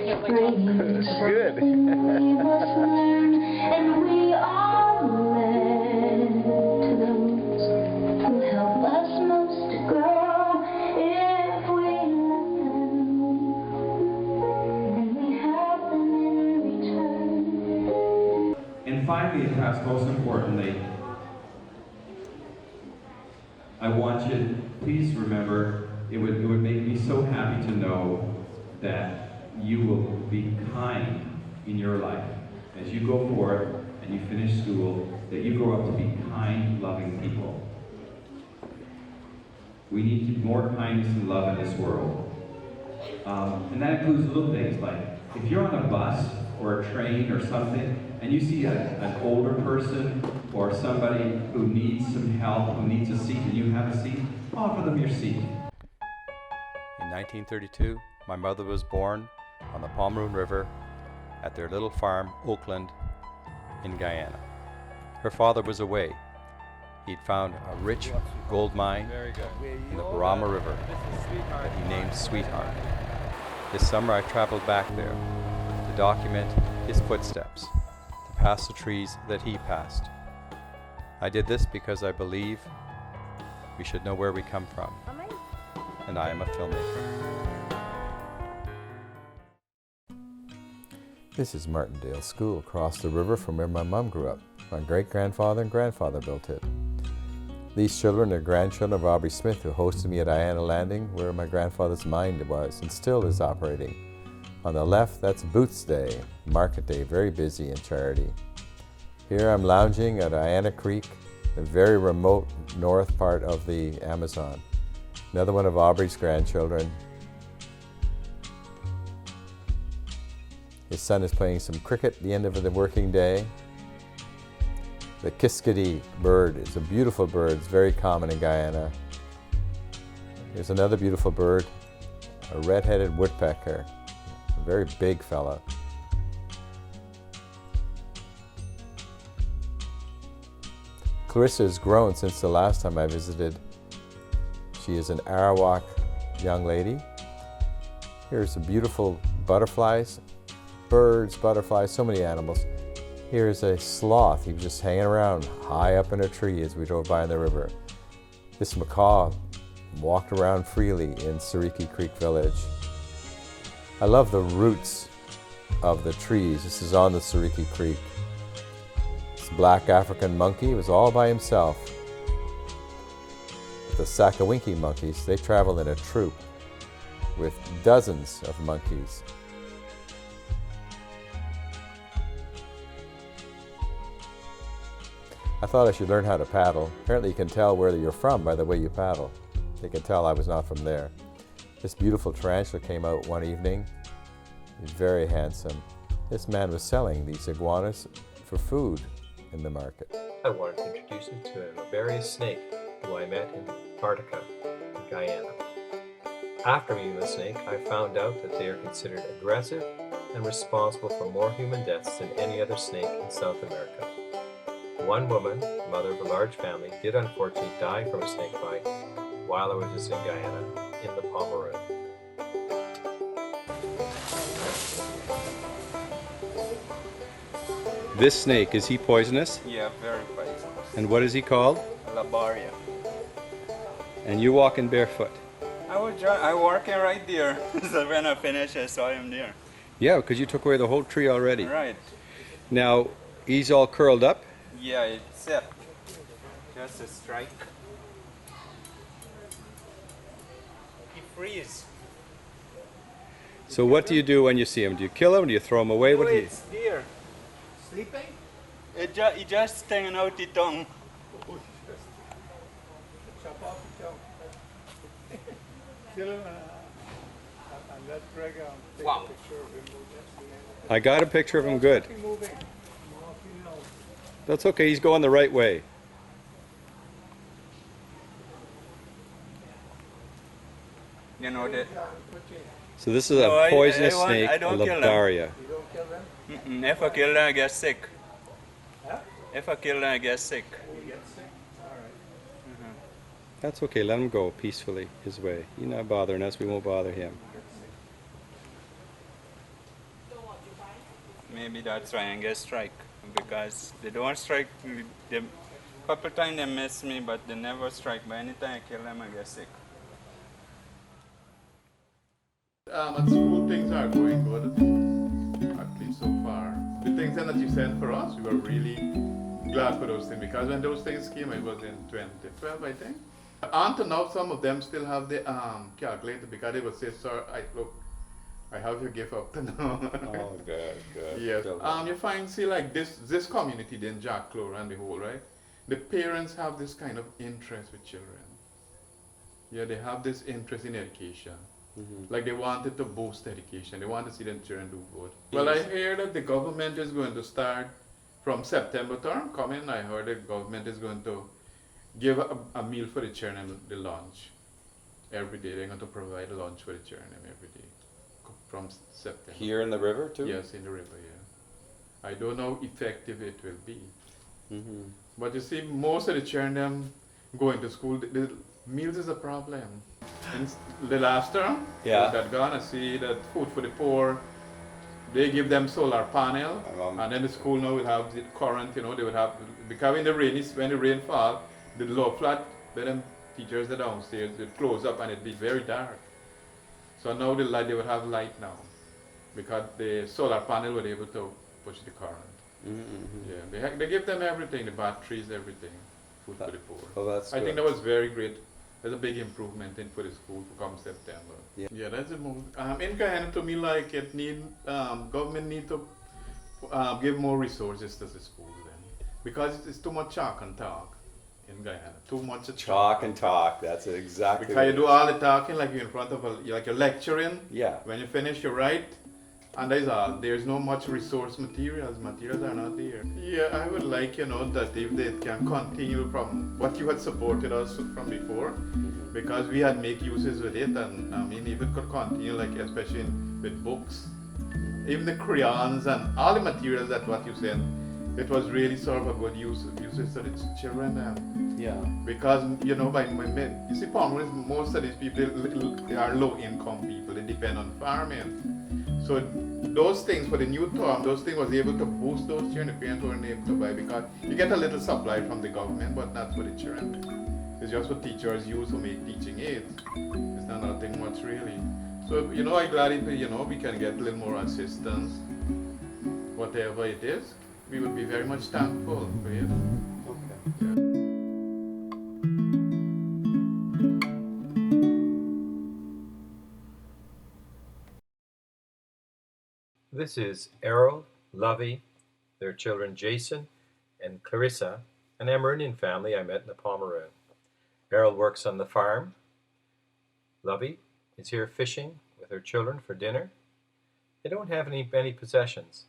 Good. And we are led to those who help us most to grow if we let them, and we have them in return. And finally, and perhaps most importantly, I want you to please remember, it would make me so happy to know that you will be kind in your life. As you go forth and you finish school, that you grow up to be kind, loving people. We need more kindness and love in this world. And that includes little things like, if you're on a bus or a train or something, and you see an older person or somebody who needs some help, who needs a seat, and you have a seat, offer them your seat. In 1932, my mother was born on the Pomeroon River at their little farm, Oakland, in Guyana. Her father was away. He'd found a rich gold mine in the Brahma River that he named Sweetheart. This summer I traveled back there to document his footsteps, to pass the trees that he passed. I did this because I believe we should know where we come from, and I am a filmmaker. This is Martindale School, across the river from where my mom grew up. My great-grandfather and grandfather built it. These children are grandchildren of Aubrey Smith, who hosted me at Guyana Landing, where my grandfather's mine was and still is operating. On the left, that's Boots Day, Market Day, very busy in charity. Here I'm lounging at Guyana Creek, the very remote north part of the Amazon. Another one of Aubrey's grandchildren. His son is playing some cricket at the end of the working day. The kiskadee bird is a beautiful bird. It's very common in Guyana. Here's another beautiful bird, a red-headed woodpecker, a very big fella. Clarissa has grown since the last time I visited. She is an Arawak young lady. Here's some beautiful butterflies, birds, butterflies, so many animals. Here's a sloth. He was just hanging around high up in a tree as we drove by in the river. This macaw walked around freely in Sariki Creek Village. I love the roots of the trees. This is on the Sariki Creek. This black African monkey was all by himself. The Sakawinki monkeys, they travel in a troop with dozens of monkeys. I thought I should learn how to paddle. Apparently you can tell where you're from by the way you paddle. They can tell I was not from there. This beautiful tarantula came out one evening. He's very handsome. This man was selling these iguanas for food in the market. I wanted to introduce you to a laborious snake who I met in Antarctica, in Guyana. After meeting the snake, I found out that they are considered aggressive and responsible for more human deaths than any other snake in South America. One woman, mother of a large family, did unfortunately die from a snake bite while I was visiting Guyana in the Pomeroon. This snake, is he poisonous? Yeah, very poisonous. And what is he called? Labaria. And you walking barefoot? I working right there. So when I finish, I saw him there. Yeah, because you took away the whole tree already. Right. Now, he's all curled up? Yeah, it's it. Just a strike. He freeze. So what do you do when you see him? Do you kill him? Do you throw him away? What do you... It's there. Sleeping? It just hanging out the tongue. Chop off the tongue. Kill him and let Greg take a picture of him. I got a picture of him good. That's okay, he's going the right way. You know that. So this is a poisonous snake, a Labaria. You don't kill them? If I kill them, I get sick. Huh? If I kill them, I get sick. You get sick? All right. That's okay, let him go peacefully his way. He's not bothering us, we won't bother him. maybe that's why I get strike, because they don't strike me. They, couple times they miss me, but they never strike. But anytime I kill them, I get sick. At school, things are going good, at least so far. The things that you sent for us, we were really glad for those things, because when those things came, it was in 2012, I think. Until now, some of them still have the calculator, because they would say, sir, look, I have your gift up to now. Oh, good, good. Yes. Good. You find, see, like this community, then Jack Lo and the whole, right? The parents have this kind of interest with children. Yeah, they have this interest in education. Like they wanted to boost education. They want to see their children do good. Well, I hear that the government is going to start from September term coming. I heard the government is going to give a meal for the children, the lunch. Every day they're going to provide lunch for the children every day from September. Here in the river too? Yes, in the river, yeah. I don't know how effective it will be. But you see, most of the children going to school, the meals is a problem. In the last term, that Ghana see that food for the poor, they give them solar panel, and then the school now will have the current, you know, they would have, because in the rain, when the rain fall, the low flat, then teachers that downstairs would close up and it'd be very dark. So now the light, they would have light now, because the solar panel would be able to push the current. Yeah, they give them everything, the batteries, everything, food for the poor. Oh, that's I good. think that was very great. There's a big improvement in for the school to come September. Yeah, that's a move. In Guyana, to me, like it need government need to give more resources to the school then, because it's too much chalk and talk in Guyana. Too much Talk and talk. That's exactly. Because you do all the talking, like you're in front of like you're lecturing. Yeah. When you finish, you write. And that's all. There's no much resource materials. Materials are not there. Yeah, I would like, you know, that if they can continue from what you had supported us from before, because we had make uses with it, and I mean, if it could continue, like especially with books, even the crayons and all the materials that what you said, it was really sort of a good uses to the children. Yeah. Because, you know, you see, Pomeroon, most of these people, they are low income people. They depend on farming. So those things for the new term, those things was able to boost those children. The parents weren't able to buy, because you get a little supply from the government, but not for the children. It's just what teachers use to make teaching aids. It's not nothing much really. So, you know, I'm glad if, you know, we can get a little more assistance, whatever it is. We would be very much thankful for it. Okay. Yeah. This is Errol, Lovey, their children Jason and Theresa, an Amerindian family I met in the Pomeroon. Errol works on the farm. Lovey is here fishing with her children for dinner. They don't have any possessions,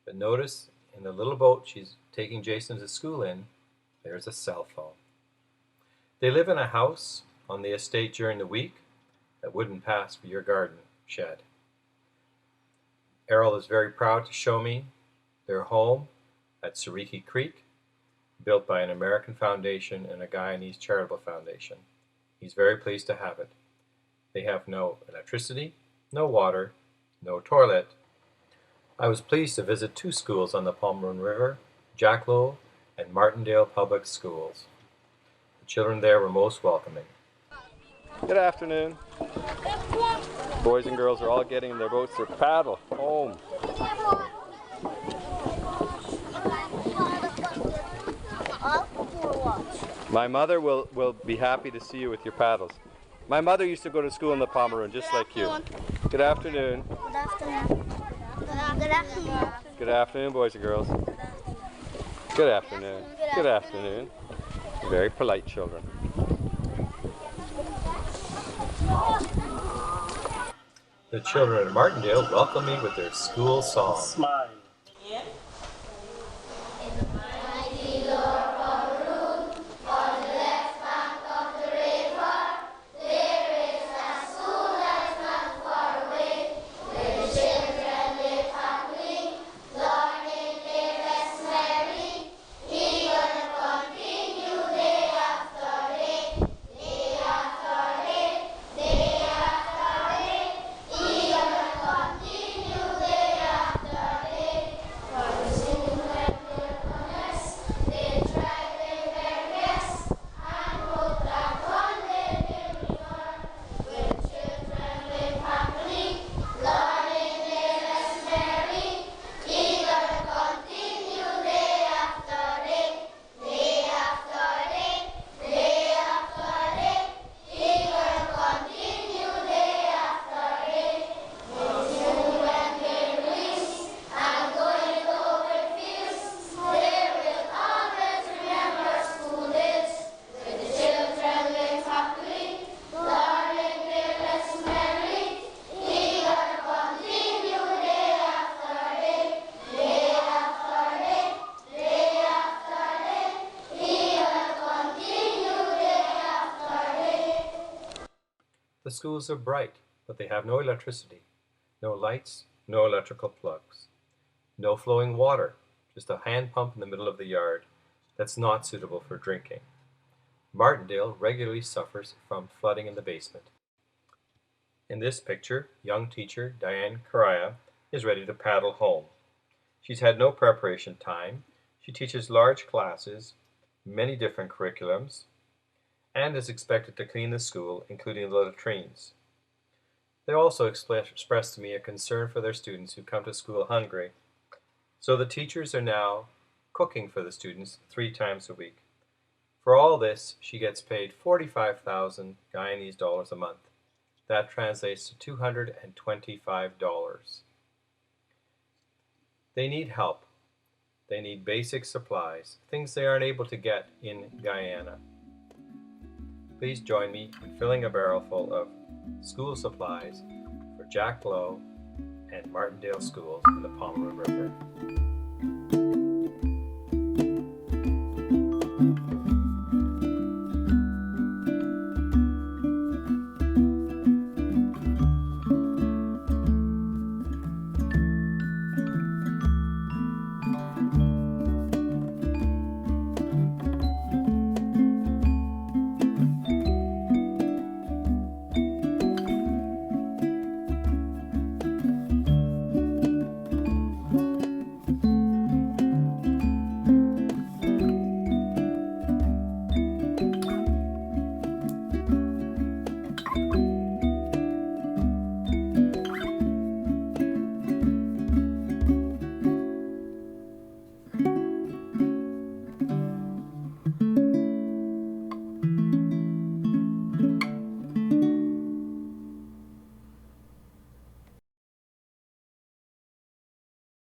but notice in the little boat she's taking Jason to school in, there's a cell phone. They live in a house on the estate during the week that wouldn't pass for your garden shed. Errol is very proud to show me their home at Sariki Creek, built by an American foundation and a Guyanese charitable foundation. He's very pleased to have it. They have no electricity, no water, no toilet. I was pleased to visit 2 schools on the Pomeroon River, Jack Lo and Martindale Public Schools. The children there were most welcoming. Good afternoon. Boys and girls are all getting in their boats to paddle home. My mother will be happy to see you with your paddles. My mother used to go to school in the Pomeroon, just like you. Good afternoon. Good afternoon. Good afternoon. Good afternoon, boys and girls. Good afternoon. Good afternoon. Very polite children. The children at Martindale welcome me with their school song. Smile. schools are bright, but they have no electricity, no lights, no electrical plugs, no flowing water, just a hand pump in the middle of the yard that's not suitable for drinking. Martindale regularly suffers from flooding in the basement. In this picture, young teacher Diane Correa is ready to paddle home. She's had no preparation time. She teaches large classes, many different curriculums, and is expected to clean the school, including the latrines. They also expressed to me a concern for their students who come to school hungry. So the teachers are now cooking for the students 3 times a week. For all this, she gets paid 45,000 Guyanese dollars a month. That translates to $225. They need help. They need basic supplies, things they aren't able to get in Guyana. Please join me in filling a barrel full of school supplies for Jack Lo and Martindale schools in the Pomeroon River.